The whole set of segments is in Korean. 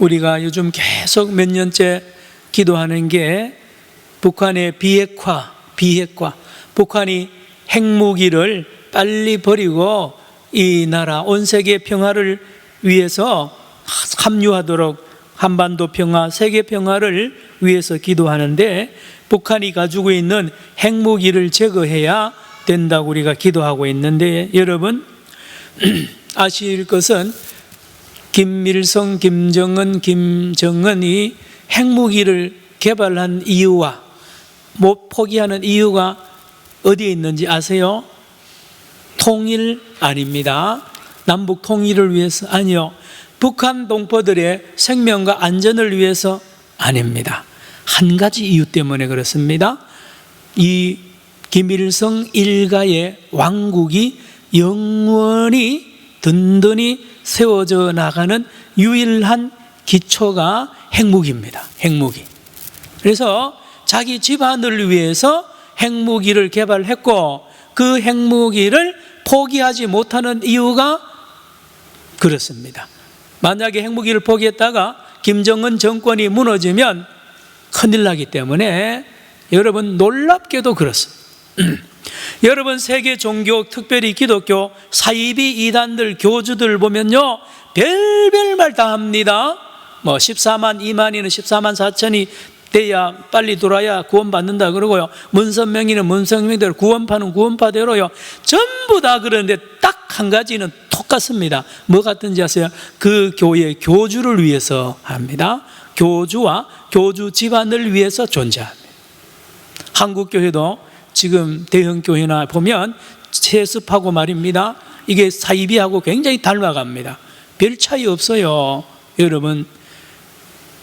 우리가 요즘 계속 몇 년째 기도하는 게 북한의 비핵화, 북한이 핵무기를 빨리 버리고 이 나라 온 세계 평화를 위해서 합류하도록, 한반도 평화, 세계 평화를 위해서 기도하는데, 북한이 가지고 있는 핵무기를 제거해야 된다고 우리가 기도하고 있는데, 여러분 아실 것은 김일성, 김정은, 김정은이 핵무기를 개발한 이유와 못 포기하는 이유가 어디에 있는지 아세요? 통일 아닙니다. 남북 통일을 위해서 아니요, 북한 동포들의 생명과 안전을 위해서 아닙니다. 한 가지 이유 때문에 그렇습니다. 이 김일성 일가의 왕국이 영원히 든든히 세워져 나가는 유일한 기초가 핵무기입니다. 핵무기. 그래서 자기 집안을 위해서 핵무기를 개발했고, 그 핵무기를 포기하지 못하는 이유가 그렇습니다. 만약에 핵무기를 포기했다가 김정은 정권이 무너지면 큰일 나기 때문에, 여러분 놀랍게도 그렇습니다. 여러분 세계 종교, 특별히 기독교 사이비 이단들, 교주들 보면요, 별별 말 다 합니다. 14만 2만이는 14만 4천이 돼야 빨리 돌아야 구원받는다 그러고요, 문선명이는 문선명대로, 구원파는 구원파대로요, 전부 다 그러는데 딱 한 가지는 똑같습니다. 뭐 같은지 아세요? 그 교회 교주를 위해서 합니다. 교주와 교주 집안을 위해서 존재합니다. 한국교회도 지금 대형교회나 보면 세습하고 말입니다, 이게 사이비하고 굉장히 닮아갑니다. 별 차이 없어요. 여러분,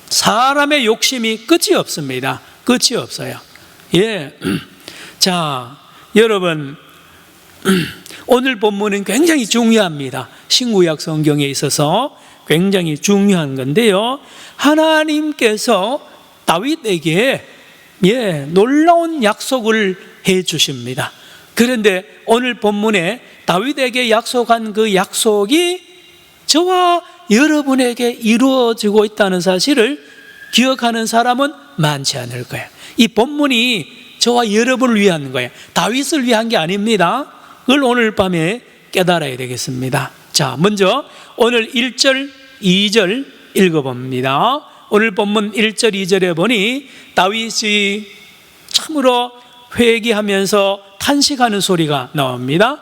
사람의 욕심이 끝이 없습니다. 끝이 없어요. 예. 자, 여러분, 오늘 본문은 굉장히 중요합니다. 신구약 성경에 있어서 굉장히 중요한 건데요, 하나님께서 다윗에게 놀라운 약속을 해 주십니다. 그런데 오늘 본문에 다윗에게 약속한 그 약속이 저와 여러분에게 이루어지고 있다는 사실을 기억하는 사람은 많지 않을 거예요. 이 본문이 저와 여러분을 위한 거예요. 다윗을 위한 게 아닙니다. 그걸 오늘 밤에 깨달아야 되겠습니다. 자, 먼저 오늘 1절, 2절 읽어봅니다. 오늘 본문 1절, 2절에 보니 다윗이 참으로 회개하면서 탄식하는 소리가 나옵니다.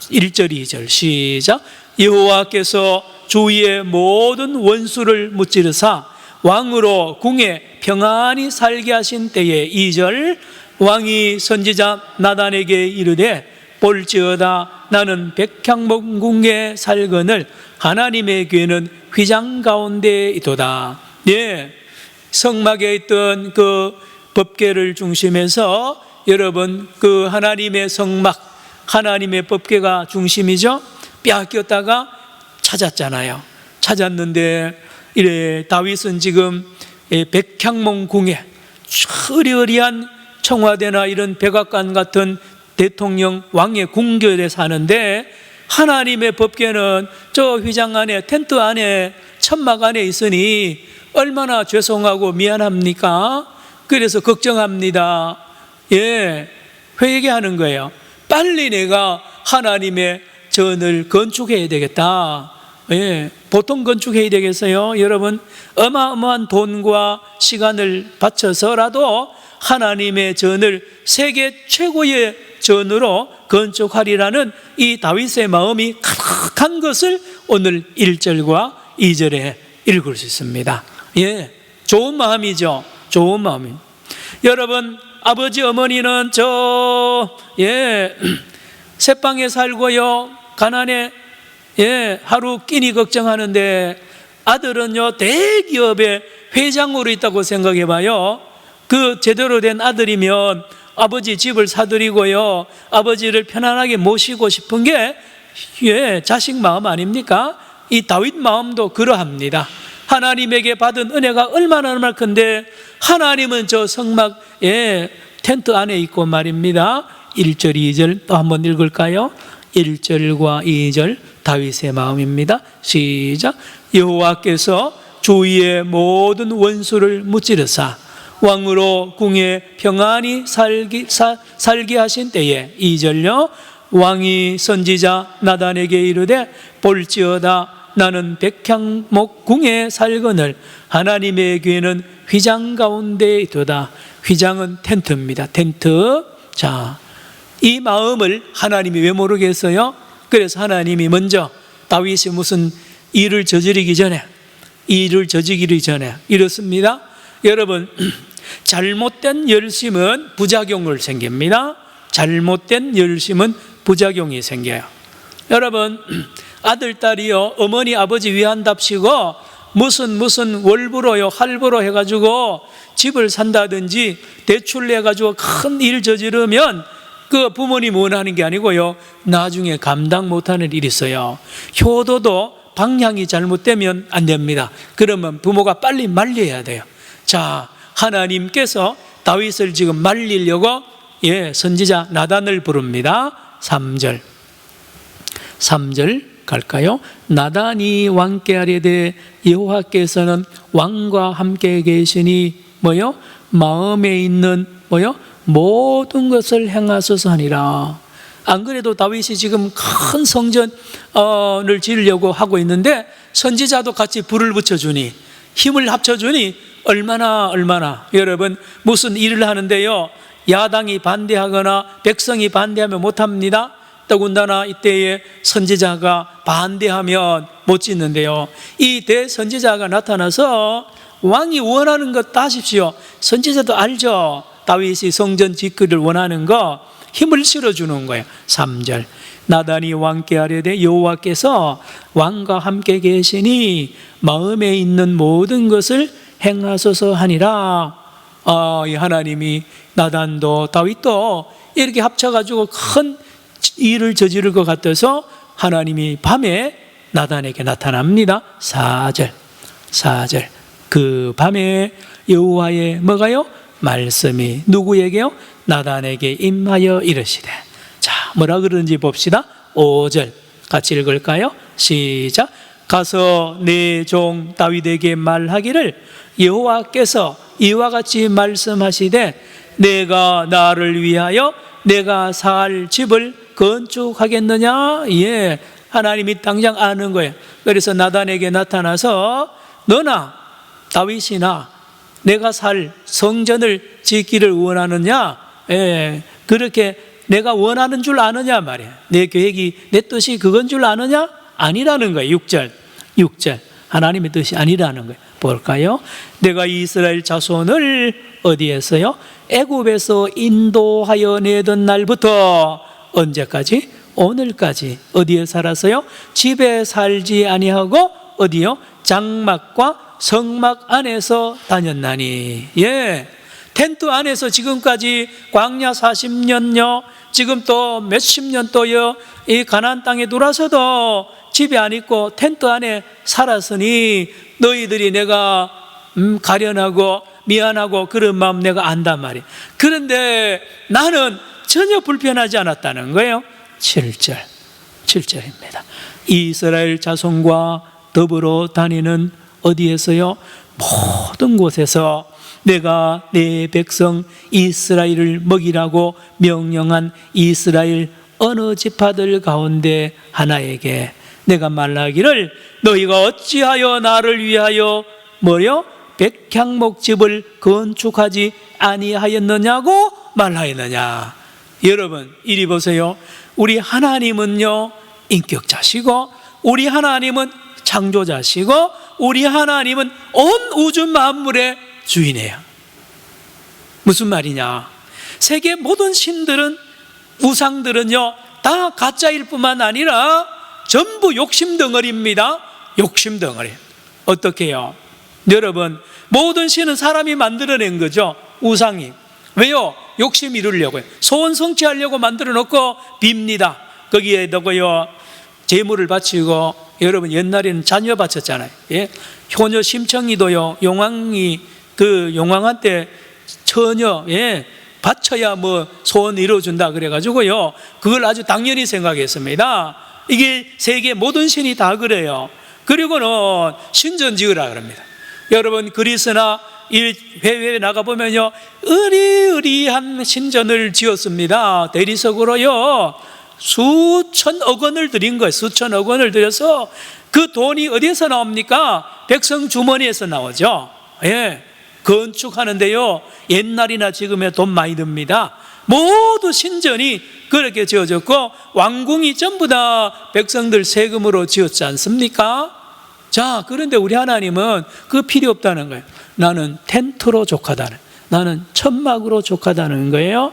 1절, 2절 시작. 여호와께서 주위의 모든 원수를 무찌르사 왕으로 궁에 평안히 살게 하신 때에, 2절, 왕이 선지자 나단에게 이르되 볼지어다 나는 백향목궁에 살거늘 하나님의 궤는 휘장 가운데 있도다. 예, 성막에 있던 그 법궤를 중심해서, 여러분 그 하나님의 성막, 하나님의 법궤가 중심이죠. 빼앗겼다가 찾았잖아요. 찾았는데 이래 다윗은 지금 백향목궁에 으리으리한 청와대나 이런 백악관 같은 대통령 왕의 궁궐에 사는데, 하나님의 법궤는 저 휘장 안에, 텐트 안에, 천막 안에 있으니 얼마나 죄송하고 미안합니까? 그래서 걱정합니다. 예, 회개하는 거예요. 빨리 내가 하나님의 전을 건축해야 되겠다. 예, 보통 건축해야 되겠어요? 여러분, 어마어마한 돈과 시간을 바쳐서라도 하나님의 전을 세계 최고의 전으로 건축하리라는 이 다윗의 마음이 가득한 것을 오늘 1절과 2절에 읽을 수 있습니다. 예, 좋은 마음이죠. 좋은 마음이. 여러분, 아버지 어머니는 새방에 살고요, 가난해, 하루 끼니 걱정하는데, 아들은요 대기업의 회장으로 있다고 생각해 봐요. 그 제대로 된 아들이면 아버지 집을 사드리고요, 아버지를 편안하게 모시고 싶은 게 자식 마음 아닙니까? 이 다윗 마음도 그러합니다. 하나님에게 받은 은혜가 얼마나 큰데, 하나님은 저 성막 텐트 안에 있고 말입니다. 1절, 2절 또 한번 읽을까요? 1절과 2절 다윗의 마음입니다. 시작. 여호와께서 주위의 모든 원수를 무찌르사 왕으로 궁에 평안히 살게 하신 때에 2절요 왕이 선지자 나단에게 이르되 볼지어다 나는 백향목 궁에 살거늘 하나님의 교회는 휘장 가운데 있도다. 휘장은 텐트입니다. 텐트. 자, 이 마음을 하나님이 왜 모르겠어요? 그래서 하나님이 먼저 다윗이 무슨 일을 저지르기 전에 이렇습니다. 여러분, 잘못된 열심은 부작용을 생깁니다. 잘못된 열심은 부작용이 생겨요. 여러분, 아들, 딸이요, 어머니, 아버지 위한답시고 무슨 월부로요, 할부로 해가지고 집을 산다든지 대출 내가지고 큰 일 저지르면 그 부모님 원하는 게 아니고요, 나중에 감당 못하는 일이 있어요. 효도도 방향이 잘못되면 안 됩니다. 그러면 부모가 빨리 말려야 돼요. 자, 하나님께서 다윗을 지금 말리려고 선지자 나단을 부릅니다. 3절 갈까요? 나단이 왕께 아뢰되 여호와께서는 왕과 함께 계시니 뭐요? 마음에 있는 뭐요? 모든 것을 행하소서 하니라. 안 그래도 다윗이 지금 큰 성전을 지으려고 하고 있는데 선지자도 같이 불을 붙여주니 힘을 합쳐주니 얼마나 여러분 무슨 일을 하는데요, 야당이 반대하거나 백성이 반대하면 못합니다. 더군다나 이때에 선지자가 반대하면 못 짓는데요, 이 대선지자가 나타나서 왕이 원하는 것 다 하십시오. 선지자도 알죠. 다윗이 성전 짓기를 원하는 거 힘을 실어주는 거예요. 3절 나단이 왕께 아뢰되 여호와께서 왕과 함께 계시니 마음에 있는 모든 것을 행하소서 하니라. 이 하나님이 나단도 다윗도 이렇게 합쳐가지고 큰 일을 저지를 것 같아서 하나님이 밤에 나단에게 나타납니다. 4절 그 밤에 여호와의 뭐가요? 말씀이 누구에게요? 나단에게 임하여 이르시되. 자, 뭐라 그러는지 봅시다. 5절 같이 읽을까요? 시작. 가서 내 종 다윗에게 말하기를 여호와께서 이와 같이 말씀하시되 내가 나를 위하여 내가 살 집을 건축하겠느냐? 하나님이 당장 아는 거예요. 그래서 나단에게 나타나서 너나 다윗이나 내가 살 성전을 짓기를 원하느냐? 그렇게 내가 원하는 줄 아느냐 말이야. 내 계획이, 내 뜻이 그건 줄 아느냐? 아니라는 거예요. 6절 하나님의 뜻이 아니라는 거예요. 볼까요? 내가 이스라엘 자손을 어디에서요? 애굽에서 인도하여 내던 날부터 언제까지? 오늘까지 어디에 살았어요? 집에 살지 아니하고 어디요? 장막과 성막 안에서 다녔나니. 텐트 안에서 지금까지 광야 40년요, 지금 또 몇십 년 또요, 이 가나안 땅에 들어와서도 집에 안 있고 텐트 안에 살았으니 너희들이 내가 가련하고 미안하고 그런 마음 내가 안단 말이에요. 그런데 나는 전혀 불편하지 않았다는 거예요. 7절입니다. 이스라엘 자손과 더불어 다니는 어디에서요? 모든 곳에서 내가 내 백성 이스라엘을 먹이라고 명령한 이스라엘 어느 지파들 가운데 하나에게 내가 말하기를 너희가 어찌하여 나를 위하여 뭐요? 백향목집을 건축하지 아니하였느냐고 말하였느냐. 여러분 이리 보세요. 우리 하나님은요 인격자시고 우리 하나님은 창조자시고 우리 하나님은 온 우주 만물의 주인이에요. 무슨 말이냐? 세계 모든 신들은, 우상들은요 다 가짜일 뿐만 아니라 전부 욕심덩어리입니다. 욕심덩어리. 어떻게 해요? 여러분, 모든 신은 사람이 만들어낸 거죠. 우상이. 왜요? 욕심 이루려고요. 소원 성취하려고 만들어 놓고 빕니다. 거기에다가요 재물을 바치고, 여러분 옛날에는 자녀 바쳤잖아요. 효녀 심청이도요 용왕이 그 용왕한테 처녀 바쳐야 뭐 소원 이루어준다 그래가지고요 그걸 아주 당연히 생각했습니다. 이게 세계 모든 신이 다 그래요. 그리고는 신전 지으라 그럽니다. 여러분 그리스나 이 해외에 나가보면요 의리의리한 신전을 지었습니다. 대리석으로요 수천억 원을 들인 거예요. 수천억 원을 들여서 그 돈이 어디에서 나옵니까? 백성 주머니에서 나오죠. 예, 건축하는데요 옛날이나 지금에 돈 많이 듭니다. 모두 신전이 그렇게 지어졌고 왕궁이 전부 다 백성들 세금으로 지었지 않습니까? 자, 그런데 우리 하나님은 그 필요 없다는 거예요. 나는 텐트로 족하다는, 나는 천막으로 족하다는 거예요.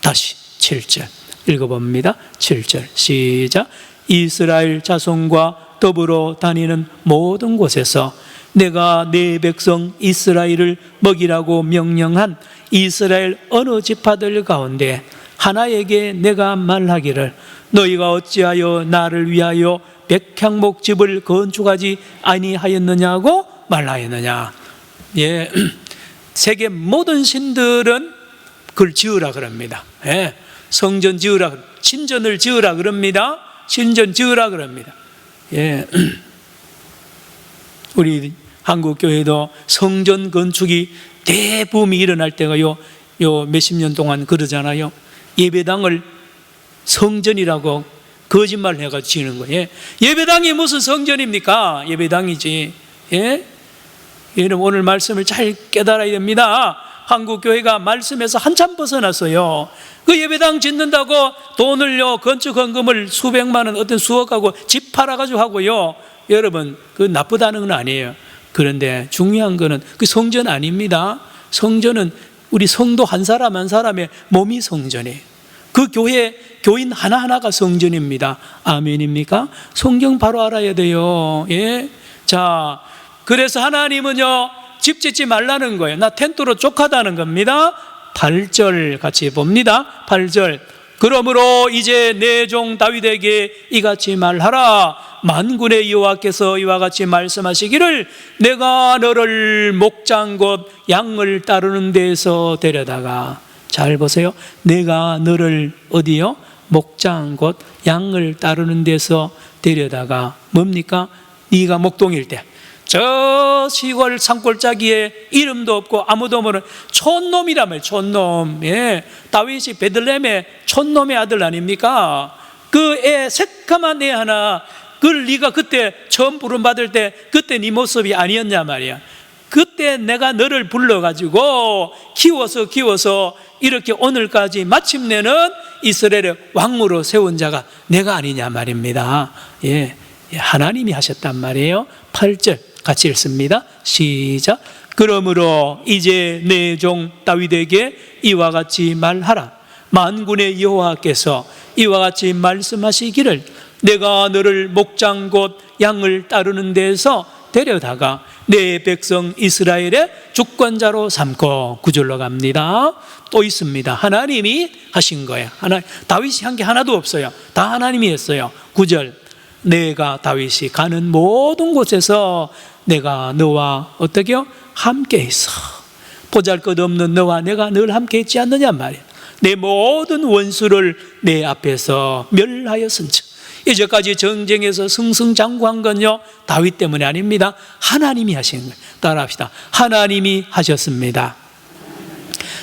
다시 7절 읽어봅니다. 7절 시작. 이스라엘 자손과 더불어 다니는 모든 곳에서 내가 내 백성 이스라엘을 먹이라고 명령한 이스라엘 어느 지파들 가운데 하나에게 내가 말하기를 너희가 어찌하여 나를 위하여 백향목 집을 건축하지 아니하였느냐고 말하였느냐. 예, 세계 모든 신들은 그걸 지으라 그럽니다. 예, 성전 지으라, 신전을 지으라 그럽니다. 신전 지으라 그럽니다. 예, 우리 한국교회도 성전 건축이 대붐이 일어날 때가 요 몇십 년 동안 그러잖아요. 예배당을 성전이라고 거짓말을 해가지고 지는 거예요. 예배당이 무슨 성전입니까? 예배당이지. 예? 여러분 오늘 말씀을 잘 깨달아야 됩니다. 한국교회가 말씀에서 한참 벗어났어요. 그 예배당 짓는다고 돈을요 건축 헌금을 수백만 원 어떤 수억하고 집 팔아가지고 하고요. 여러분 그 나쁘다는 건 아니에요. 그런데 중요한 거는 그 성전 아닙니다. 성전은 우리 성도 한 사람 한 사람의 몸이 성전이에요. 그 교인 하나하나가 성전입니다. 아멘입니까? 성경 바로 알아야 돼요. 예? 자, 그래서 하나님은요 집 짓지 말라는 거예요. 나 텐트로 족하다는 겁니다. 8절 같이 봅니다. 8절 그러므로 이제 내 종 다윗에게 이같이 말하라. 만군의 여호와께서 이와 같이 말씀하시기를 내가 너를 목장 곧 양을 따르는 데서 데려다가, 잘 보세요. 내가 너를 어디요? 목장 곧 양을 따르는 데서 데려다가 뭡니까? 네가 목동일 때 저 시골 산골짜기에 이름도 없고 아무도 모르는 촌놈이란 말이에요. 촌놈. 예. 다윗이 베들레헴의 촌놈의 아들 아닙니까? 그 애 새까만 애 하나 그걸 네가 그때 처음 부름받을 때 그때 네 모습이 아니었냐 말이야. 그때 내가 너를 불러가지고 키워서 이렇게 오늘까지 마침내는 이스라엘의 왕으로 세운 자가 내가 아니냐 말입니다. 예, 하나님이 하셨단 말이에요. 8절 같이 읽습니다. 시작. 그러므로 이제 내 종 다윗에게 이와 같이 말하라. 만군의 여호와께서 이와 같이 말씀하시기를 내가 너를 목장 곧 양을 따르는 데서 데려다가 내 백성 이스라엘의 주권자로 삼고, 9절로 갑니다. 또 있습니다. 하나님이 하신 거예요. 다윗이 한 게 하나도 없어요. 다 하나님이 했어요. 9절 내가 다윗이 가는 모든 곳에서 내가 너와 어떻게요? 함께 있어. 보잘것없는 너와 내가 늘 함께 있지 않느냐 말이야. 내 모든 원수를 내 앞에서 멸하였은즉. 이제까지 전쟁에서 승승장구한 건요 다윗 때문이 아닙니다. 하나님이 하신 거예요. 따라합시다. 하나님이 하셨습니다.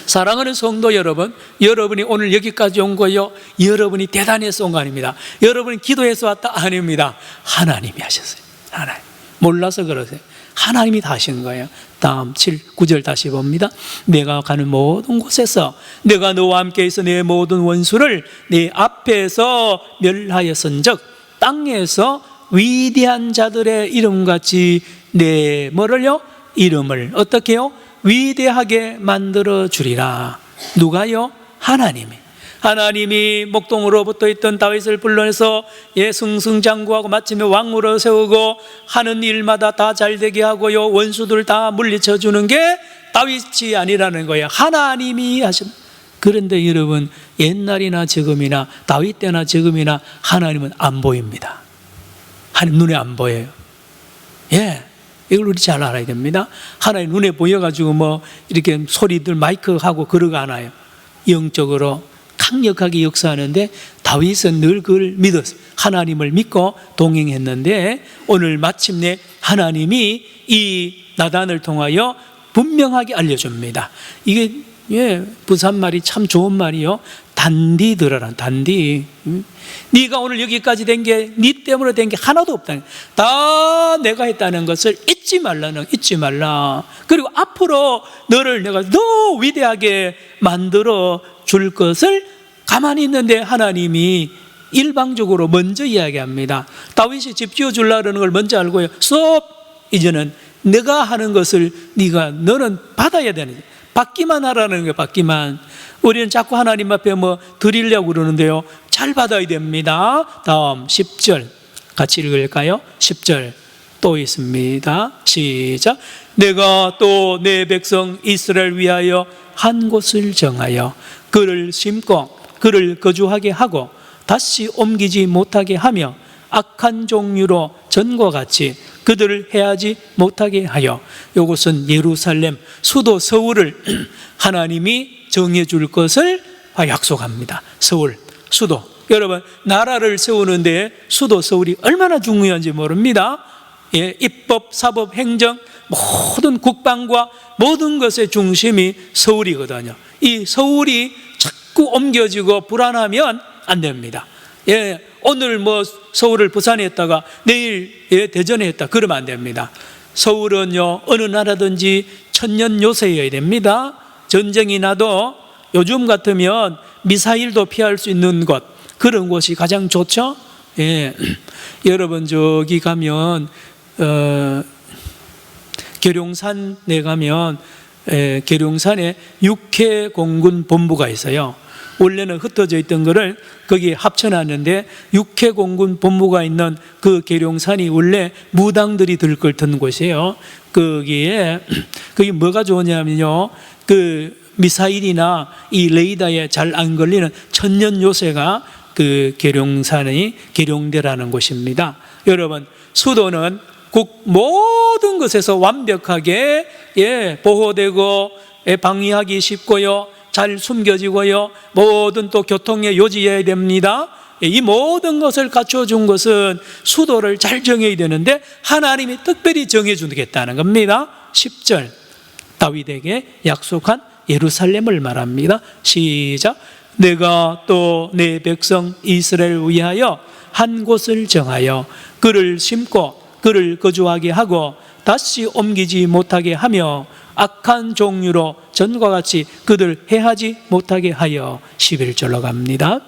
사랑하는 성도 여러분, 여러분이 오늘 여기까지 온 거요 여러분이 대단해서 온 거 아닙니다. 여러분이 기도해서 왔다 아닙니다. 하나님이 하셨어요. 하나님. 몰라서 그러세요. 하나님이 다 하신 거예요. 다음 9절 다시 봅니다. 내가 가는 모든 곳에서 내가 너와 함께 있어 내 모든 원수를 내 앞에서 멸하였은즉 땅에서 위대한 자들의 이름같이 내 뭐를요? 이름을 어떻게 해요? 위대하게 만들어 주리라. 누가요? 하나님이 목동으로부터 있던 다윗을 불러내서 승승장구하고 마침내 왕으로 세우고 하는 일마다 다 잘되게 하고요 원수들 다 물리쳐 주는 게 다윗이 아니라는 거예요. 하나님이 하신. 그런데 여러분 옛날이나 지금이나 다윗 때나 지금이나 하나님은 안 보입니다. 하나님 눈에 안 보여요. 예, 이걸 우리 잘 알아야 됩니다. 하나님 눈에 보여가지고 뭐 이렇게 소리들 마이크 하고 그러고 않아요. 영적으로 강력하게 역사하는데 다윗은 늘 그걸 믿었어요. 하나님을 믿고 동행했는데 오늘 마침내 하나님이 이 나단을 통하여 분명하게 알려줍니다. 이게 부산말이 참 좋은 말이요. 단디 들어라, 단디. 네가 오늘 여기까지 된 게 네 때문에 된 게 하나도 없다. 다 내가 했다는 것을 잊지 말라. 그리고 앞으로 너를 내가 더 위대하게 만들어 줄 것을 가만히 있는데 하나님이 일방적으로 먼저 이야기합니다. 다윗이 집 지어주려고 그러는 걸 먼저 알고요. 이제는 내가 하는 것을 너는 받아야 되는 거예요. 받기만 하라는 거예요. 받기만. 우리는 자꾸 하나님 앞에 드리려고 그러는데요, 잘 받아야 됩니다. 다음 10절 같이 읽을까요? 10절 또 있습니다. 시작. 내가 또 내 백성 이스라엘 위하여 한 곳을 정하여 그를 심고 그를 거주하게 하고 다시 옮기지 못하게 하며 악한 종류로 전과 같이 그들을 해하지 못하게 하여, 이것은 예루살렘 수도 서울을 하나님이 정해줄 것을 약속합니다. 서울, 수도. 여러분, 나라를 세우는데 수도 서울이 얼마나 중요한지 모릅니다. 입법, 사법, 행정, 모든 국방과 모든 것의 중심이 서울이거든요. 이 서울이 자꾸 옮겨지고 불안하면 안 됩니다. 오늘 서울을 부산에 했다가 내일 대전에 했다, 그러면 안 됩니다. 서울은요, 어느 나라든지 천년 요새여야 됩니다. 전쟁이 나도 요즘 같으면 미사일도 피할 수 있는 곳, 그런 곳이 가장 좋죠. 여러분, 저기 가면 계룡산에 가면 계룡산에 육해공군 본부가 있어요. 원래는 흩어져 있던 거를 거기에 합쳐놨는데, 육해공군 본부가 있는 그 계룡산이 원래 무당들이 들끓던 곳이에요. 거기 뭐가 좋으냐면요, 그 미사일이나 이 레이더에 잘 안 걸리는 천년 요새가 그 계룡산의 계룡대라는 곳입니다. 여러분, 수도는 모든 것에서 완벽하게 보호되고 방위하기 쉽고요, 잘 숨겨지고요, 모든 또 교통에 요지해야 됩니다. 이 모든 것을 갖춰준 것은 수도를 잘 정해야 되는데 하나님이 특별히 정해주겠다는 겁니다. 10절 다윗에게 약속한 예루살렘을 말합니다. 시작. 내가 또 내 백성 이스라엘 위하여 한 곳을 정하여 그를 심고 그를 거주하게 하고 다시 옮기지 못하게 하며 악한 종류로 전과 같이 그들 해하지 못하게 하여. 11절로 갑니다.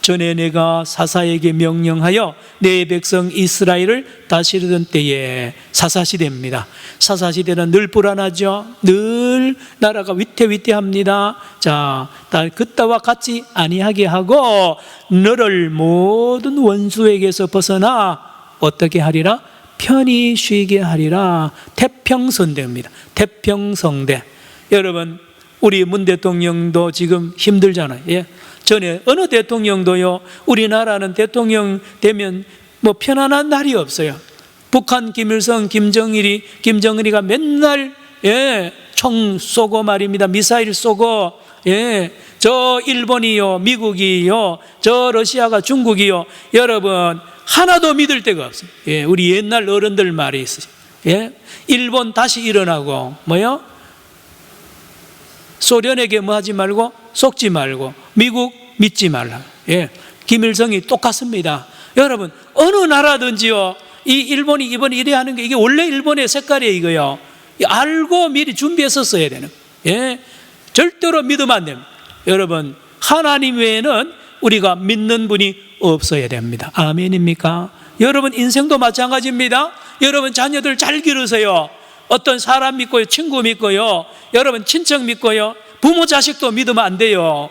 전에 내가 사사에게 명령하여 내 백성 이스라엘을 다스리던 때에, 사사시대입니다. 사사시대는 늘 불안하죠. 늘 나라가 위태위태합니다. 자, 그때와 같이 아니하게 하고 너를 모든 원수에게서 벗어나 어떻게 하리라? 편히 쉬게 하리라. 태평성대입니다. 태평성대. 여러분, 우리 문 대통령도 지금 힘들잖아요. 전에 어느 대통령도요, 우리나라는 대통령 되면 편안한 날이 없어요. 북한 김일성, 김정은이가 맨날 총 쏘고 말입니다. 미사일 쏘고, 저 일본이요, 미국이요, 저 러시아가 중국이요. 여러분, 하나도 믿을 데가 없어요. 우리 옛날 어른들 말이 있어요. 일본 다시 일어나고 소련에게 하지 말고 속지 말고 미국 믿지 말라. 김일성이 똑같습니다. 여러분, 어느 나라든지요, 이 일본이 이번에 이래 하는 게 이게 원래 일본의 색깔이에요. 이거요, 알고 미리 준비했었어야 되는. 절대로 믿으면 안 됩니다. 여러분, 하나님 외에는 우리가 믿는 분이 없어야 됩니다. 아멘입니까? 여러분, 인생도 마찬가지입니다. 여러분, 자녀들 잘 기르세요. 어떤 사람 믿고요, 친구 믿고요, 여러분 친척 믿고요, 부모 자식도 믿으면 안 돼요.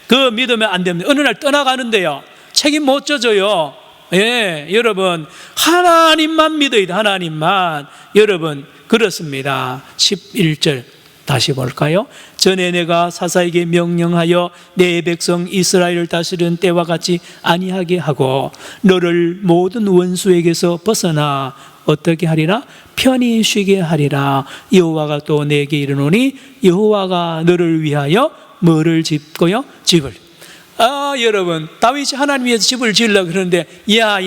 그 믿으면 안 됩니다. 어느 날 떠나가는데요, 책임 못 져줘요. 여러분, 하나님만 믿어야 돼. 하나님만. 여러분, 그렇습니다. 11절 다시 볼까요? 전에 내가 사사에게 명령하여 내 백성 이스라엘을 다스리는 때와 같이 아니하게 하고 너를 모든 원수에게서 벗어나 어떻게 하리라? 편히 쉬게 하리라. 여호와가 또 내게 이르노니 여호와가 너를 위하여 뭐를 짓고요? 집을. 여러분, 다윗이 하나님 위해서 집을 지으려고 그러는데,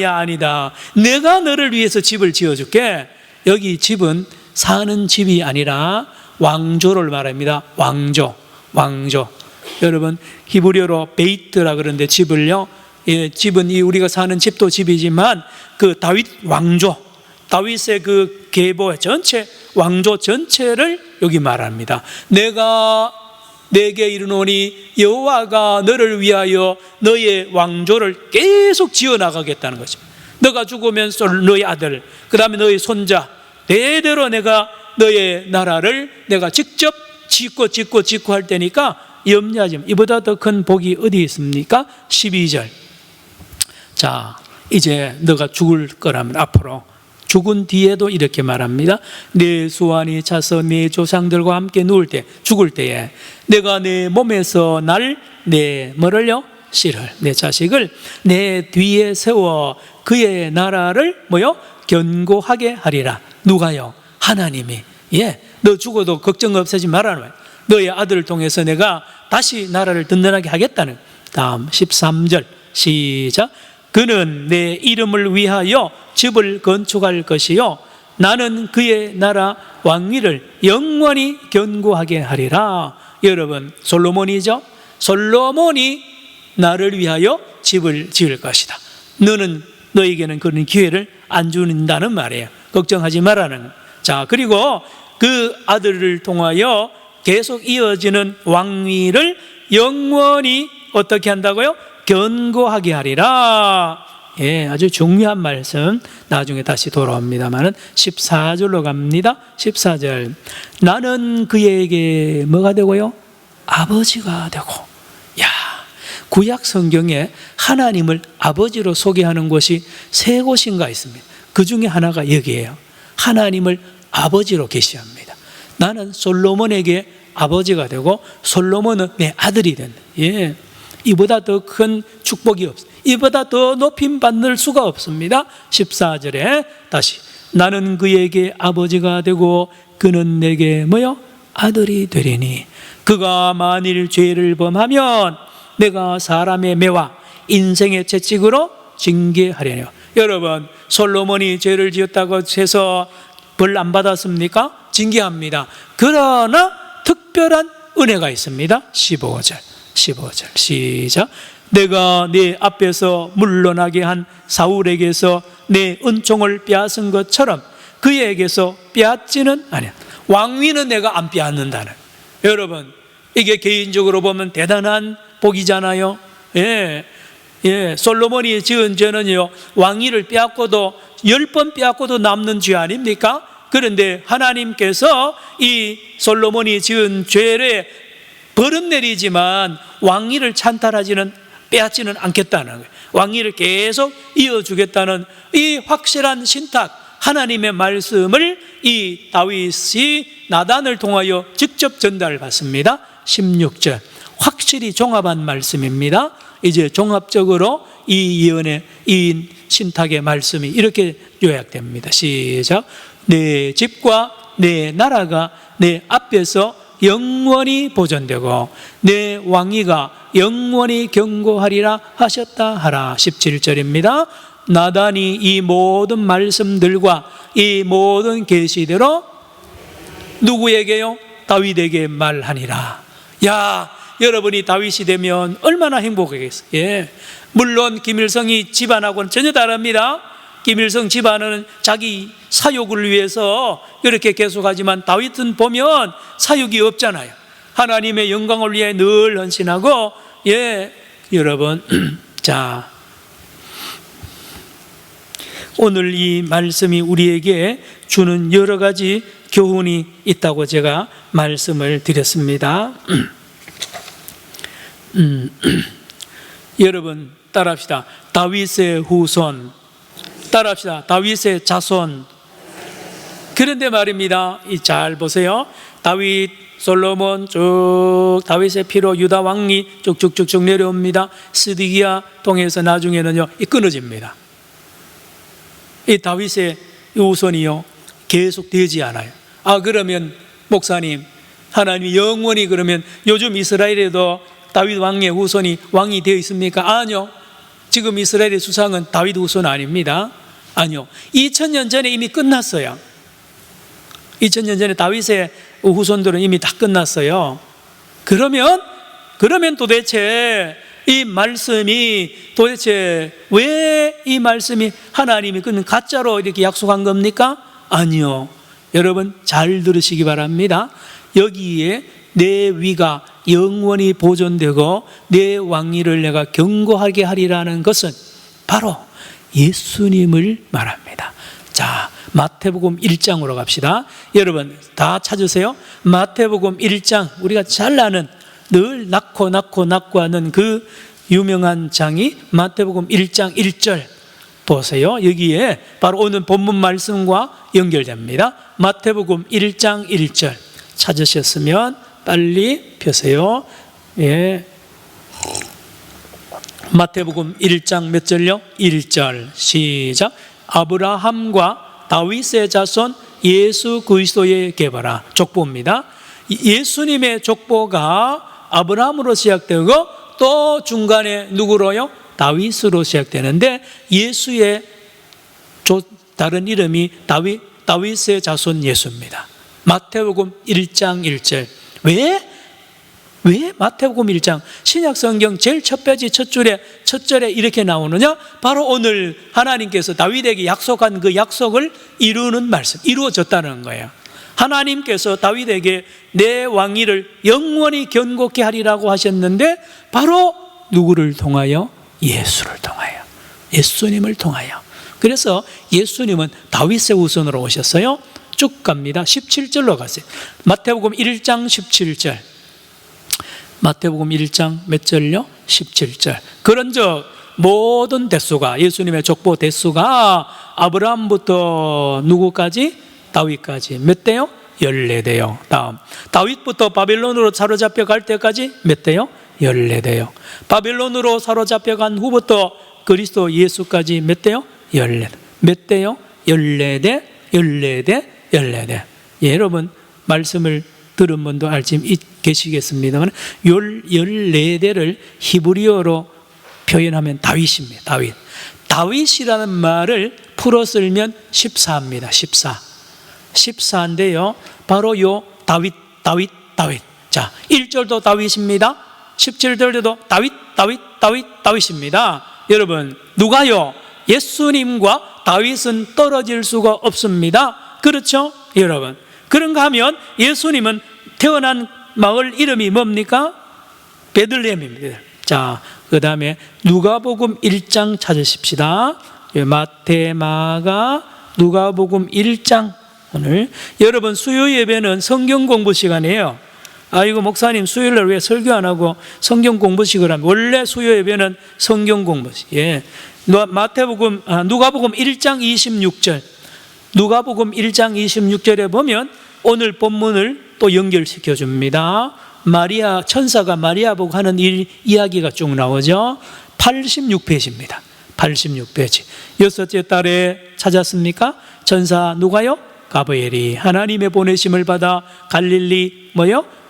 아니다, 내가 너를 위해서 집을 지어줄게. 여기 집은 사는 집이 아니라 왕조를 말합니다. 왕조. 여러분 히브리어로 베이트라 그러는데 집을요, 집은 우리가 사는 집도 집이지만 그 다윗 왕조, 다윗의 그 계보 전체, 왕조 전체를 여기 말합니다. 내가 내게 이르노니 여호와가 너를 위하여 너의 왕조를 계속 지어나가겠다는 거죠. 너가 죽으면 너의 아들, 그 다음에 너의 손자, 대대로 내가 너의 나라를 내가 직접 짓고 할 테니까 염려하지 마. 이보다 더 큰 복이 어디 있습니까? 12절. 자, 이제 너가 죽을 거라면 앞으로 죽은 뒤에도 이렇게 말합니다. 내 수완이 차서 내 조상들과 함께 누울 때, 죽을 때에 내가 내 몸에서 내 뭐를요? 씨를, 내 자식을 내 뒤에 세워 그의 나라를 견고하게 하리라. 누가요? 하나님이. 너 죽어도 걱정 없애지 말아라. 너의 아들을 통해서 내가 다시 나라를 든든하게 하겠다는. 다음 13절 시작. 그는 내 이름을 위하여 집을 건축할 것이요 나는 그의 나라 왕위를 영원히 견고하게 하리라. 여러분, 솔로몬이죠. 솔로몬이 나를 위하여 집을 지을 것이다. 너에게는 그런 기회를 안 준다는 말이에요. 걱정하지 말라는. 자, 그리고 그 아들을 통하여 계속 이어지는 왕위를 영원히 어떻게 한다고요? 견고하게 하리라. 아주 중요한 말씀. 나중에 다시 돌아옵니다만은 14절로 갑니다. 14절. 나는 그에게 뭐가 되고요? 아버지가 되고. 구약 성경에 하나님을 아버지로 소개하는 곳이 3곳인가 있습니다. 그 중에 하나가 여기에요. 하나님을 아버지로 계시합니다. 나는 솔로몬에게 아버지가 되고 솔로몬은 내 아들이 된다. 이보다 더 큰 축복이 없습니다. 이보다 더 높임 받을 수가 없습니다. 14절에 다시 나는 그에게 아버지가 되고 그는 내게 아들이 되리니 그가 만일 죄를 범하면 내가 사람의 매와 인생의 채찍으로 징계하려뇨. 여러분, 솔로몬이 죄를 지었다고 해서 벌 안 받았습니까? 징계합니다. 그러나 특별한 은혜가 있습니다. 15절 시작. 내가 네 앞에서 물러나게 한 사울에게서 내 은총을 빼앗은 것처럼 그에게서 빼앗지는 아니야. 왕위는 내가 안 빼앗는다는. 여러분, 이게 개인적으로 보면 대단한 복이잖아요. 솔로몬이 지은 죄는요, 왕위를 빼앗고도 10번 빼앗고도 남는 죄 아닙니까? 그런데 하나님께서 이 솔로몬이 지은 죄를 벌은 내리지만 왕위를 빼앗지는 않겠다는 거예요. 왕위를 계속 이어주겠다는 이 확실한 신탁, 하나님의 말씀을 이 다윗이 나단을 통하여 직접 전달받습니다. 16절. 확실히 종합한 말씀입니다. 이제 종합적으로 이 예언의, 이 신탁의 말씀이 이렇게 요약됩니다. 시작. 내 집과 내 나라가 내 앞에서 영원히 보존되고 내 왕위가 영원히 견고하리라 하셨다 하라. 17절입니다. 나단이 이 모든 말씀들과 이 모든 계시대로 누구에게요? 다윗에게 말하니라. 여러분이 다윗이 되면 얼마나 행복하겠어요. 물론 김일성이 집안하고는 전혀 다릅니다. 김일성 집안은 자기 사욕을 위해서 이렇게 계속하지만 다윗은 보면 사욕이 없잖아요. 하나님의 영광을 위해 늘 헌신하고. 여러분, 자, 오늘 이 말씀이 우리에게 주는 여러 가지 교훈이 있다고 제가 말씀을 드렸습니다. 여러분, 따라합시다. 다윗의 후손, 따라합시다. 다윗의 자손. 그런데 말입니다, 잘 보세요. 다윗, 솔로몬 쭉 다윗의 피로 유다 왕이 쭉쭉쭉쭉 내려옵니다. 스디기야 통해서 나중에는요 끊어집니다. 이 다윗의 후손이요 계속 되지 않아요. 그러면 목사님, 하나님이 영원히 그러면 요즘 이스라엘에도 다윗 왕의 후손이 왕이 되어 있습니까? 아니요. 지금 이스라엘의 수상은 다윗 후손 아닙니다. 아니요. 2000년 전에 이미 끝났어요. 2000년 전에 다윗의 후손들은 이미 다 끝났어요. 그러면 도대체 이 말씀이 도대체 왜 이 말씀이 하나님이 그는 가짜로 이렇게 약속한 겁니까? 아니요. 여러분 잘 들으시기 바랍니다. 여기에 내 위가 영원히 보존되고 내 왕위를 내가 견고하게 하리라는 것은 바로 예수님을 말합니다. 자, 마태복음 1장으로 갑시다. 여러분 다 찾으세요. 마태복음 1장, 우리가 잘 아는 늘 낳고 하는 그 유명한 장이 마태복음 1장 1절 보세요. 여기에 바로 오늘 본문 말씀과 연결됩니다. 마태복음 1장 1절 찾으셨으면 빨리 펴세요. 예. 마태복음 1장 몇 절요? 1절 시작. 아브라함과 다윗의 자손 예수 그리스도의 계보라. 족보입니다. 예수님의 족보가 아브라함으로 시작되고 또 중간에 누구로요? 다윗으로 시작되는데 예수의 다른 이름이 다윗의 자손 예수입니다. 마태복음 1장 1절. 왜 마태복음 1장 신약성경 제일 첫 페이지 첫 절에 이렇게 나오느냐? 바로 오늘 하나님께서 다윗에게 약속한 그 약속을 이루는 말씀, 이루어졌다는 거예요. 하나님께서 다윗에게 내 왕위를 영원히 견고케 하리라고 하셨는데 바로 누구를 통하여? 예수를 통하여, 예수님을 통하여. 그래서 예수님은 다윗의 후손으로 오셨어요. 쭉 갑니다. 17절로 가세요. 마태복음 1장 17절. 마태복음 1장 몇 절요? 17절. 그런즉 모든 대수가, 예수님의 족보 대수가 아브라함부터 누구까지? 다윗까지 몇 대요? 14대요. 다음 다윗부터 바빌론으로 사로잡혀 갈 때까지 몇 대요? 14대요. 바빌론으로 사로잡혀 간 후부터 그리스도 예수까지 몇 대요? 14대. 몇 대요? 14대, 14대, 14대. 예, 여러분 말씀을 들은 분도 알지 계시겠습니다만 14대를 히브리어로 표현하면 다윗입니다. 다윗. 다윗이라는 말을 풀어 쓸면 14입니다. 14인데요. 바로 요 다윗. 자, 1절도 다윗입니다. 17절에도 다윗입니다. 여러분, 누가요? 예수님과 다윗은 떨어질 수가 없습니다. 그렇죠? 여러분. 그런가 하면 예수님은 태어난 마을 이름이 뭡니까? 베들레헴입니다. 자, 그 다음에 누가복음 1장 찾으십시다. 마태, 마가, 누가복음 1장. 오늘 여러분 수요 예배는 성경 공부 시간이에요. 아이고 목사님 수요일날 왜 설교 안 하고 성경 공부식을 하면? 원래 수요 예배는 성경 공부식. 예. 누가복음 1장 26절. 누가복음 1장 26절에 보면 오늘 본문을 또 연결시켜 줍니다. 마리아, 천사가 마리아 보고 하는 이야기가 쭉 나오죠. 86페이지입니다. 86페이지. 여섯째 달에 찾았습니까? 천사 누가요? 가브리엘이 하나님의 보내심을 받아 갈릴리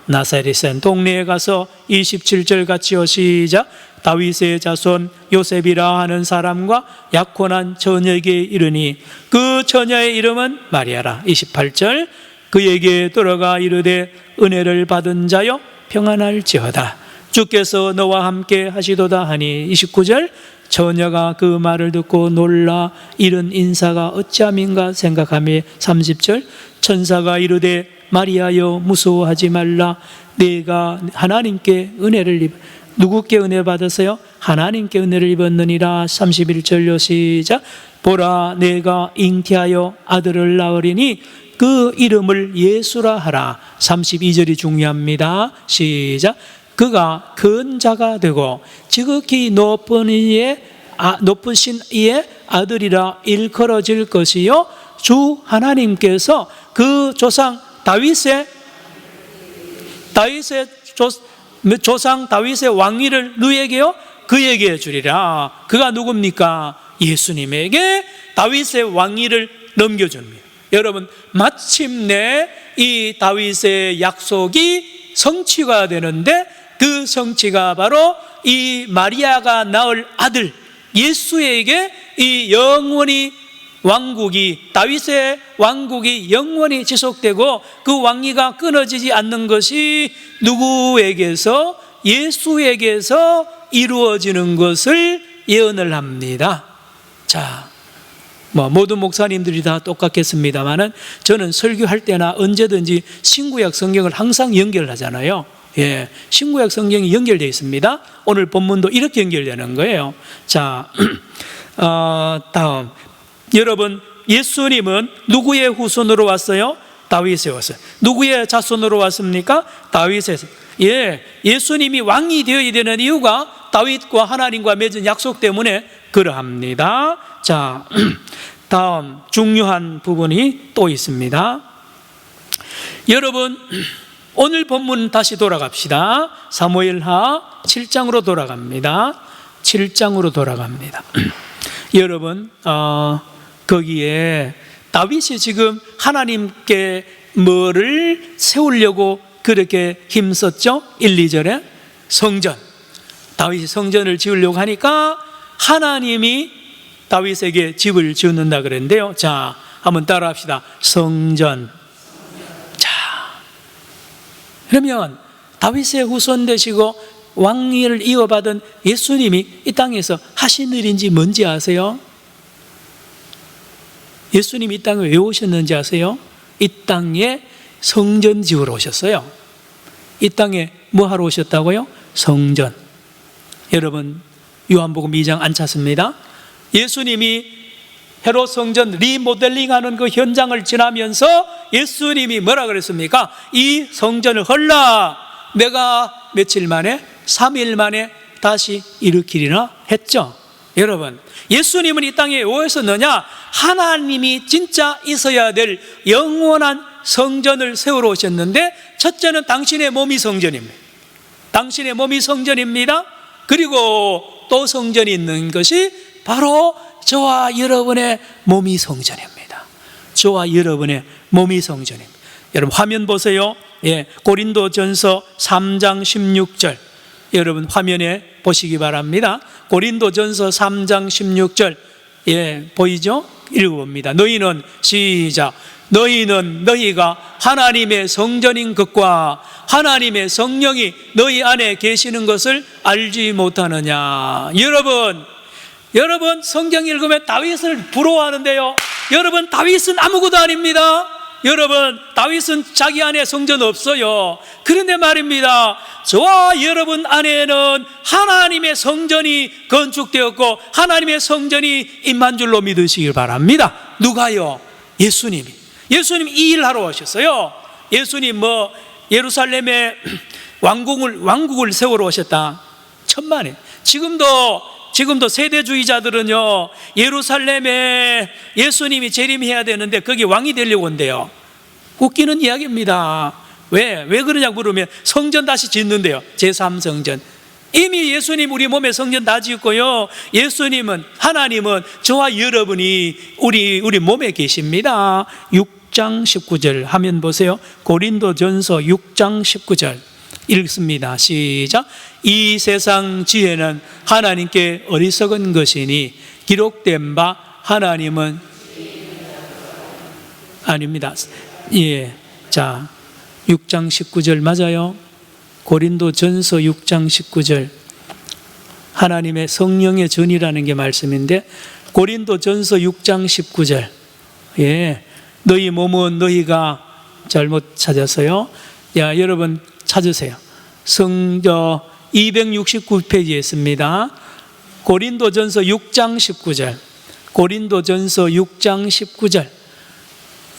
나사렛 동네에 가서 27절 같이요. 시작. 다윗의 자손 요셉이라 하는 사람과 약혼한 처녀에게 이르니 그 처녀의 이름은 마리아라. 28절. 그에게 들어가 이르되 은혜를 받은 자여 평안할지어다. 주께서 너와 함께 하시도다 하니 29절. 처녀가 그 말을 듣고 놀라 이른 인사가 어찌함인가 생각하며 30절. 천사가 이르되 마리아여 무서워하지 말라. 내가 하나님께 은혜를 누구께 은혜 받았어요? 하나님께 은혜를 입었느니라. 31절요. 시작. 보라 내가 잉태하여 아들을 낳으리니 그 이름을 예수라 하라. 32절이 중요합니다. 시작. 그가 큰 자가 되고 지극히 높으신 이의 아들이라 일컬어질 것이요 주 하나님께서 그 조상 다윗의 조상 다윗의 왕위를 누구에게요? 그에게 주리라. 그가 누굽니까? 예수님에게 다윗의 왕위를 넘겨줍니다. 여러분 마침내 이 다윗의 약속이 성취가 되는데 그 성취가 바로 이 마리아가 낳을 아들 예수에게 이 영원히 왕국이, 다윗의 왕국이 영원히 지속되고 그 왕위가 끊어지지 않는 것이 누구에게서? 예수에게서 이루어지는 것을 예언을 합니다. 자, 모든 목사님들이 다 똑같겠습니다만은 저는 설교할 때나 언제든지 신구약 성경을 항상 연결하잖아요. 예, 신구약 성경이 연결되어 있습니다. 오늘 본문도 이렇게 연결되는 거예요. 자, 다음. 여러분, 예수님은 누구의 후손으로 왔어요? 다윗의 후손. 누구의 자손으로 왔습니까? 다윗의. 예, 예수님이 왕이 되어야 되는 이유가 다윗과 하나님과 맺은 약속 때문에 그러합니다. 자, 다음 중요한 부분이 또 있습니다. 여러분, 오늘 본문 다시 돌아갑시다. 사무엘하 7장으로 돌아갑니다. 7장으로 돌아갑니다. 여러분, 거기에 다윗이 지금 하나님께 뭐를 세우려고 그렇게 힘썼죠? 1, 2절에 성전. 다윗이 성전을 지으려고 하니까 하나님이 다윗에게 집을 지었는다 그랬는데요. 자, 한번 따라 합시다. 성전. 자, 그러면 다윗의 후손 되시고 왕위를 이어받은 예수님이 이 땅에서 하신 일인지 뭔지 아세요? 예수님이 이 땅에 왜 오셨는지 아세요? 이 땅에 성전 지으러 오셨어요. 이 땅에 뭐 하러 오셨다고요? 성전. 여러분, 요한복음 2장 안 찾습니다. 예수님이 헤롯 성전 리모델링하는 그 현장을 지나면서 예수님이 뭐라 그랬습니까? 이 성전을 헐라 내가 며칠 만에 3일 만에 다시 일으키리라 했죠. 여러분, 예수님은 이 땅에 왜 오셨느냐? 하나님이 진짜 있어야 될 영원한 성전을 세우러 오셨는데, 첫째는 당신의 몸이 성전입니다. 당신의 몸이 성전입니다. 그리고 또 성전이 있는 것이 바로 저와 여러분의 몸이 성전입니다. 저와 여러분의 몸이 성전입니다. 여러분 화면 보세요. 예, 고린도전서 3장 16절 여러분 화면에 보시기 바랍니다. 고린도전서 3장 16절 예, 보이죠? 읽어봅니다. 너희는 시작. 너희는 너희가 하나님의 성전인 것과 하나님의 성령이 너희 안에 계시는 것을 알지 못하느냐. 여러분 성경 읽으면 다윗을 부러워하는데요. 여러분 다윗은 아무것도 아닙니다. 여러분 다윗은 자기 안에 성전 없어요. 그런데 말입니다, 저와 여러분 안에는 하나님의 성전이 건축되었고 하나님의 성전이 임한 줄로 믿으시길 바랍니다. 누가요? 예수님이 이 일하러 오셨어요. 예수님 예루살렘에 왕국을 세우러 오셨다. 천만에. 지금도 세대주의자들은요, 예루살렘에 예수님이 재림해야 되는데 거기 왕이 되려고 한대요. 웃기는 이야기입니다. 왜 그러냐고 물으면 성전 다시 짓는데요. 제3성전. 이미 예수님 우리 몸에 성전 다 지었고요. 예수님은, 하나님은 저와 여러분이 우리 몸에 계십니다. 6장 19절 화면 보세요. 고린도전서 6장 19절 읽습니다. 시작. 이 세상 지혜는 하나님께 어리석은 것이니 기록된 바 하나님은 아닙니다. 예, 자 6장 19절 맞아요. 고린도전서 6장 19절 하나님의 성령의 전이라는 게 말씀인데, 고린도전서 6장 19절 예, 너희 몸은 너희가 잘못 찾았어요. 야, 여러분 찾으세요. 269페이지에 있습니다. 고린도전서 6장 19절 고린도전서 6장 19절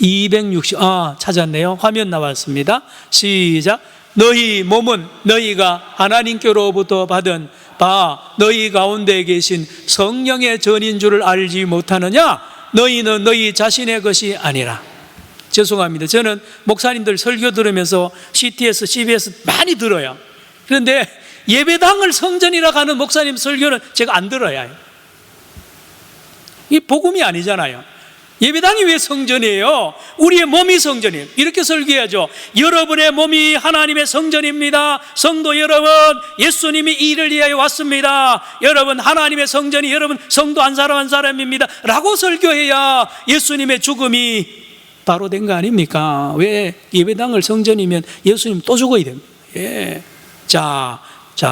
260 찾았네요. 화면 나왔습니다. 시작. 너희 몸은 너희가 하나님께로부터 받은 바 너희 가운데 계신 성령의 전인 줄을 알지 못하느냐? 너희는 너희 자신의 것이 아니라. 죄송합니다. 저는 목사님들 설교 들으면서 CTS, CBS 많이 들어요. 그런데 예배당을 성전이라고 하는 목사님 설교는 제가 안 들어요. 이 복음이 아니잖아요. 예배당이 왜 성전이에요? 우리의 몸이 성전이에요. 이렇게 설교해야죠. 여러분의 몸이 하나님의 성전입니다. 성도 여러분, 예수님이 이 일을 위하여 왔습니다. 여러분, 하나님의 성전이 여러분 성도 한 사람 한 사람입니다 라고 설교해야 예수님의 죽음이 바로 된 거 아닙니까? 왜? 예배당을 성전이면 예수님 또 죽어야 됩니다. 예. 자,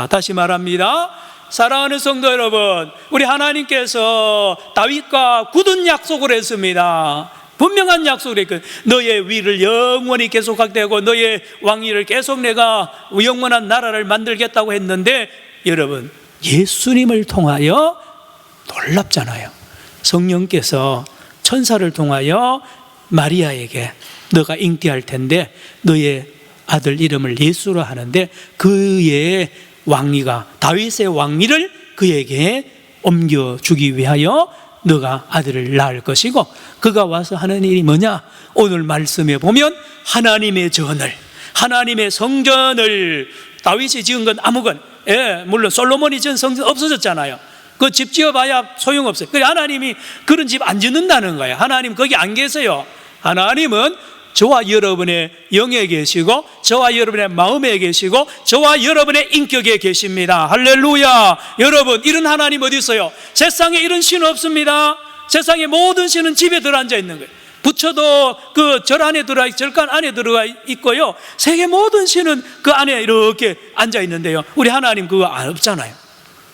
다시 말합니다. 사랑하는 성도 여러분, 우리 하나님께서 다윗과 굳은 약속을 했습니다. 분명한 약속을 했거든요. 너의 위를 영원히 계속하게 되고 너의 왕위를 계속 내가 영원한 나라를 만들겠다고 했는데, 여러분, 예수님을 통하여 놀랍잖아요. 성령께서 천사를 통하여 마리아에게 너가 잉태할 텐데 너의 아들 이름을 예수로 하는데 그의 왕위가, 다윗의 왕위를 그에게 옮겨주기 위하여 너가 아들을 낳을 것이고, 그가 와서 하는 일이 뭐냐? 오늘 말씀에 보면 하나님의 전을, 하나님의 성전을, 다윗이 지은 건 아무건, 물론 솔로몬이 지은 성전 없어졌잖아요. 그 집 지어봐야 소용없어요. 그래, 하나님이 그런 집 안 짓는다는 거예요. 하나님 거기 안 계세요. 하나님은 저와 여러분의 영에 계시고 저와 여러분의 마음에 계시고 저와 여러분의 인격에 계십니다. 할렐루야. 여러분, 이런 하나님 어디 있어요? 세상에 이런 신 없습니다. 세상의 모든 신은 집에 들어앉아 있는 거예요. 부처도 그 절 안에 절간 안에 들어가 있고요, 세계 모든 신은 그 안에 이렇게 앉아 있는데요, 우리 하나님 그거 없잖아요.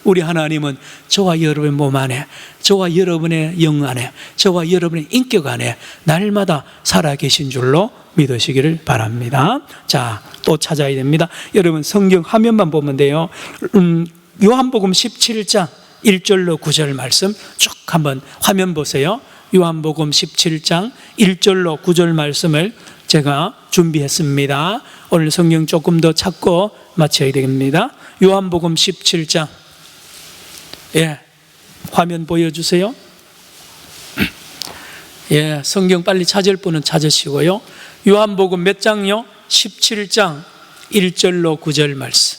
우리 하나님은 저와 여러분의 몸 안에, 저와 여러분의 영 안에, 저와 여러분의 인격 안에 날마다 살아계신 줄로 믿으시기를 바랍니다. 자, 또 찾아야 됩니다. 여러분, 성경 화면만 보면 돼요. 요한복음 17장 1절로 9절 말씀 쭉 한번 화면 보세요. 요한복음 17장 1절로 9절 말씀을 제가 준비했습니다. 오늘 성경 조금 더 찾고 마쳐야 됩니다. 요한복음 17장, 화면 보여주세요. 성경 빨리 찾을 분은 찾으시고요. 요한복음 몇 장요? 17장 1절로 9절 말씀.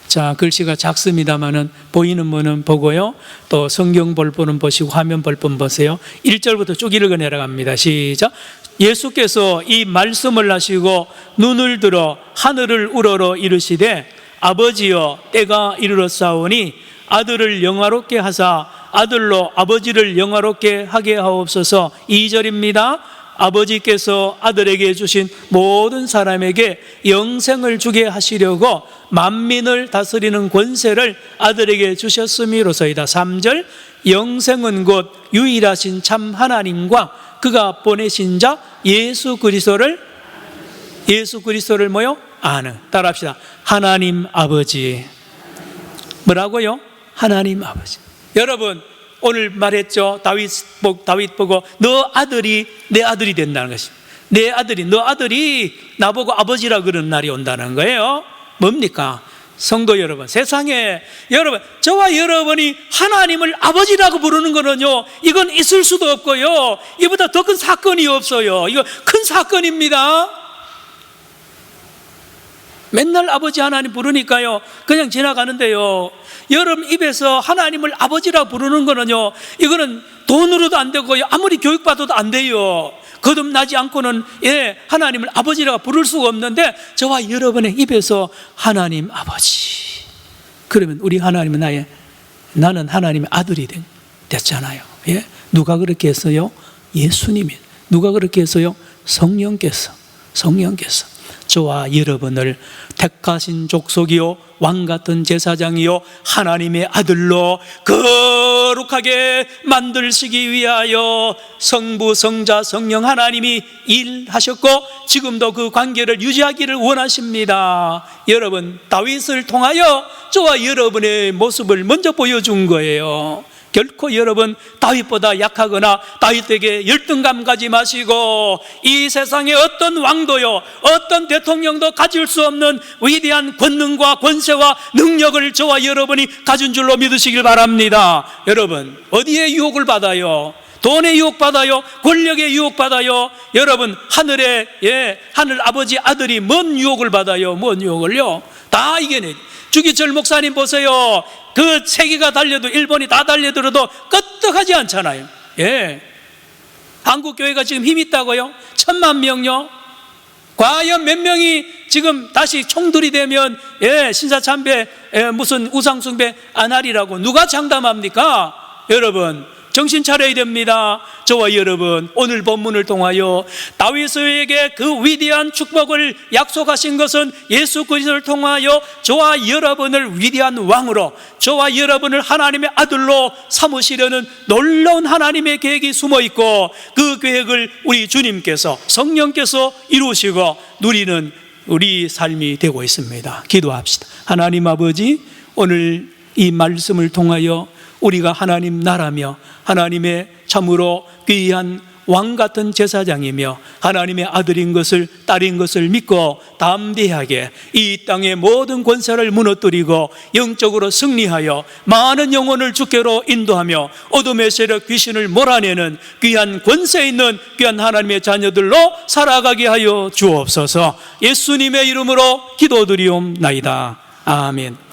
자, 글씨가 작습니다만은 보이는 분은 보고요, 또 성경 볼 분은 보시고 화면 볼 분 보세요. 1절부터 쭉 읽어 내려갑니다. 시작. 예수께서 이 말씀을 하시고 눈을 들어 하늘을 우러러 이르시되, 아버지여, 때가 이르렀사오니 아들을 영화롭게 하사 아들로 아버지를 영화롭게 하게 하옵소서. 2절입니다. 아버지께서 아들에게 주신 모든 사람에게 영생을 주게 하시려고 만민을 다스리는 권세를 아들에게 주셨음이로소이다. 3절. 영생은 곧 유일하신 참 하나님과 그가 보내신 자 예수 그리스도를 뭐요? 아는. 따라합시다. 하나님 아버지. 뭐라고요? 하나님 아버지. 여러분, 오늘 말했죠. 다윗 보고 너 아들이 내 아들이 된다는 것입니다. 너 아들이 나보고 아버지라 그러는 날이 온다는 거예요. 뭡니까? 성도 여러분, 세상에 여러분, 저와 여러분이 하나님을 아버지라고 부르는 거는요, 이건 있을 수도 없고요, 이보다 더 큰 사건이 없어요. 이거 큰 사건입니다. 맨날 아버지 하나님 부르니까요 그냥 지나가는데요, 여러분 입에서 하나님을 아버지라 부르는 거는요, 이거는 돈으로도 안 되고요, 아무리 교육받아도 안 돼요. 거듭나지 않고는 하나님을 아버지라 부를 수가 없는데, 저와 여러분의 입에서 하나님 아버지, 그러면 우리 하나님은 나는 하나님의 아들이 됐잖아요. 누가 그렇게 했어요? 예수님이. 누가 그렇게 했어요? 성령께서. 저와 여러분을 택하신 족속이요 왕같은 제사장이요 하나님의 아들로 거룩하게 만들시기 위하여 성부, 성자, 성령 하나님이 일하셨고 지금도 그 관계를 유지하기를 원하십니다. 여러분, 다윗을 통하여 저와 여러분의 모습을 먼저 보여준 거예요. 결코 여러분 다윗보다 약하거나 다윗에게 열등감 가지 마시고, 이 세상에 어떤 왕도요 어떤 대통령도 가질 수 없는 위대한 권능과 권세와 능력을 저와 여러분이 가진 줄로 믿으시길 바랍니다. 여러분, 어디에 유혹을 받아요? 돈에 유혹받아요? 권력에 유혹받아요? 여러분, 하늘 아버지 아들이 뭔 유혹을 받아요? 뭔 유혹을요? 다 이겨내. 주기철 목사님 보세요. 그 세계가 달려도 일본이 다 달려들어도 끄떡하지 않잖아요. 예. 한국교회가 지금 힘 있다고요? 1000만 명요? 과연 몇 명이 지금 다시 총들이 되면 신사참배 무슨 우상숭배 안 하리라고 누가 장담합니까? 여러분 정신 차려야 됩니다. 저와 여러분 오늘 본문을 통하여 다윗에게 그 위대한 축복을 약속하신 것은 예수 그리스도를 통하여 저와 여러분을 위대한 왕으로, 저와 여러분을 하나님의 아들로 삼으시려는 놀라운 하나님의 계획이 숨어 있고, 그 계획을 우리 주님께서, 성령께서 이루시고 누리는 우리 삶이 되고 있습니다. 기도합시다. 하나님 아버지, 오늘 이 말씀을 통하여 우리가 하나님 나라며 하나님의 참으로 귀한 왕 같은 제사장이며 하나님의 아들인 것을, 딸인 것을 믿고 담대하게 이 땅의 모든 권세를 무너뜨리고 영적으로 승리하여 많은 영혼을 주께로 인도하며 어둠의 세력 귀신을 몰아내는 귀한 권세 있는 귀한 하나님의 자녀들로 살아가게 하여 주옵소서. 예수님의 이름으로 기도드리옵나이다. 아멘.